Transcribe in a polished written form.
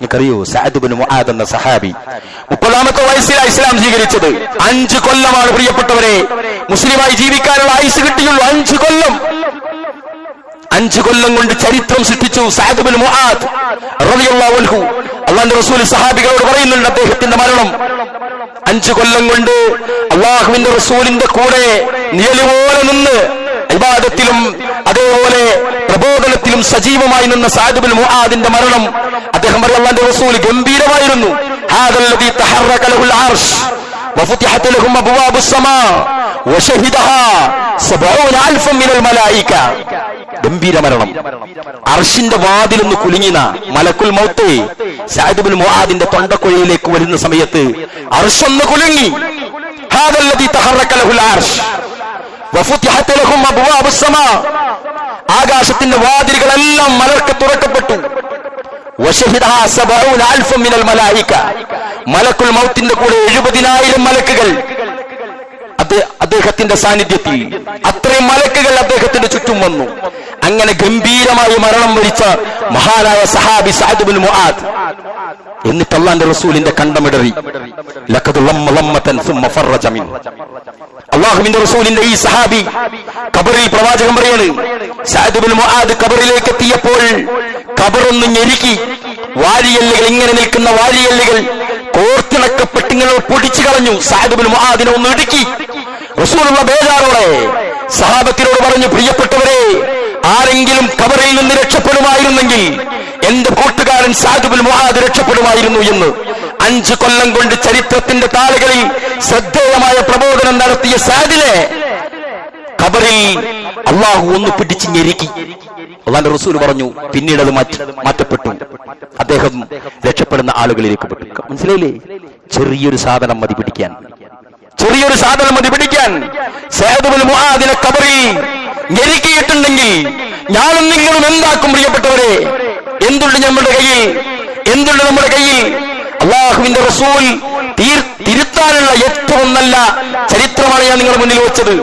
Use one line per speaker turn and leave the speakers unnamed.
നിങ്ങൾക്കറിയോ സഅദ് ഇബ്നു മുആദ് എന്ന സഹാബി 30-ാമത്തെ വയസ്സിലാണ് ഇസ്ലാം സ്വീകരിച്ചത്. 5 കൊല്ലമാണ് പ്രിയപ്പെട്ടവരെ മുസ്ലിമായി ജീവിക്കാനുള്ള ആയുസ് കിട്ടിയുള്ളൂ. 5 കൊല്ലം. 5 കൊല്ലം കൊണ്ട് ചരിത്രം സൃഷ്ടിച്ചു സഅദ് ഇബ്നു മുആദ് റളിയല്ലാഹു അൻഹു. അല്ലാഹുവിന്റെ റസൂൽ സഹാബികളോട് പറയുന്നുണ്ട് അദ്ദേഹത്തിന്റെ മരണം 5 കൊല്ലം കൊണ്ട് അല്ലാഹുവിന്റെ റസൂലിന്റെ കൂടെ നിഴലുപോലെ നിന്ന് ഇബാദത്തിലും അതേപോലെ പ്രബോധനത്തിലും സജീവമായി നിന്ന സഅദ് ഇബ്നു മുആദിന്റെ മരണം അദ്ദേഹം പറയും അല്ലാഹുവിന്റെ റസൂൽ ഗംഭീരമായിരുന്നു. ഹാദല്ലദീ തഹറക ലഹുൽ അർശ് വഫുതിഹത് ലഹും അബ്വാബുസ് സമാ വശഹിദഹാ 70000 മിനൽ മലായിക. ഗംഭീര മരണം. അർശിന്റെ വാതിലൊന്ന് കുലുങ്ങിന മലക്കുൽ മൗത്ത് സഅദ് ഇബ്നു മുആദിന്റെ തൊണ്ടക്കുഴയിലേക്ക് വരുന്ന സമയത്ത് അർശൊന്ന് കുലുങ്ങി. ഹാദല്ലദീ തഹറക ലഹുൽ അർശ് വഫുതിഹത് ലഹും അബ്വാബുസ് സമാ. ആകാശത്തിന്റെ വാതിലുകളെല്ലാം മലർക്ക് തുറക്കപ്പെട്ടു. വശഹിദഹാ 70000 മിനൽ മലായിക. മലക്കുൽ മൗത്തിന്റെ കൂടെ 70,000 മലക്കുകൾ അദ്ദേഹത്തിന്റെ സാന്നിധ്യത്തിൽ. അത്രയും മലക്കുകൾ അദ്ദേഹത്തിന്റെ ചുറ്റും വന്നു. അങ്ങനെ ഗംഭീരമായി മരണം വരിച്ച മഹാനായ സഹാബി സഅദ് ഇബ്നു മുആദ്. എന്നിട്ട് അല്ലാഹുവിന്റെ റസൂലിന്റെ കണ്ടമിടറി. ലഖദ് ലമ്മ ലമ്മതൻ സുമ്മ ഫറജ മിൻ. അല്ലാഹുവിന്റെ റസൂലിന്റെ ഈ സഹാബി ഖബറിൽ പ്രവാചകൻ പറയാണ് സഅദ് ഇബ്നു മുആദ് ഖബറിലേക്ക് എത്തിയപ്പോൾ ഖബറൊന്ന് ഞെരുക്കി. വാരിയെല്ലുകൾ ഇങ്ങനെ നിൽക്കുന്ന വാരിയെല്ലുകൾ കോർത്തിണക്കപ്പെട്ട് ഇങ്ങനെ പൊടിച്ചു കളഞ്ഞു. സഅദ് ഇബ്നു മുആദിനെ ഒന്ന് ഇടുക്കി. റസൂലുള്ള ബേജാറോടെ സഹാബത്തിനോട് പറഞ്ഞു, പ്രിയപ്പെട്ടവരെ, ആരെങ്കിലും ഖബറിൽ നിന്ന് രക്ഷപ്പെടുമായിരുന്നെങ്കിൽ എന്റെ കൂട്ടുകാരൻ സഅദ് ഇബ്നു മുആദ് രക്ഷപ്പെടുമായിരുന്നു എന്ന്. 5 കൊല്ലം കൊണ്ട് ചരിത്രത്തിന്റെ താളുകളിൽ ശ്രദ്ധേയമായ പ്രബോധനം നടത്തിയ സഅദിനെ ഖബറിൽ അള്ളാഹു ഒന്ന് പിടിച്ച് ഞെരുക്കി. അല്ലാഹുവിന്റെ റസൂൽ പറഞ്ഞു, പിന്നീട് അത് മാറ്റപ്പെട്ടു. അദ്ദേഹം രക്ഷപ്പെടുന്ന ആളുകളിലേക്ക് പെട്ടു. മനസ്സിലായില്ലേ? ചെറിയൊരു സാധനം മതി പിടിക്കാൻ. ചെറിയൊരു സാധനം മതി പിടിക്കാൻ. സഅദ് ഇബ്നു മുആദിനെ ഖബറിൽ ഞെരുക്കിയിട്ടുണ്ടെങ്കിൽ ഞാനും നിങ്ങളും എന്താക്കും പ്രിയപ്പെട്ടവരെ? എന്തുണ്ട് നമ്മുടെ കയ്യിൽ? എന്തുണ്ട് നമ്മുടെ കയ്യിൽ? അല്ലാഹുവിന്റെ റസൂൽ തിരുത്താനുള്ള ഏറ്റവും നല്ല ചരിത്രമാണ് ഞാൻ നിങ്ങളുടെ മുന്നിൽ വെച്ചത്.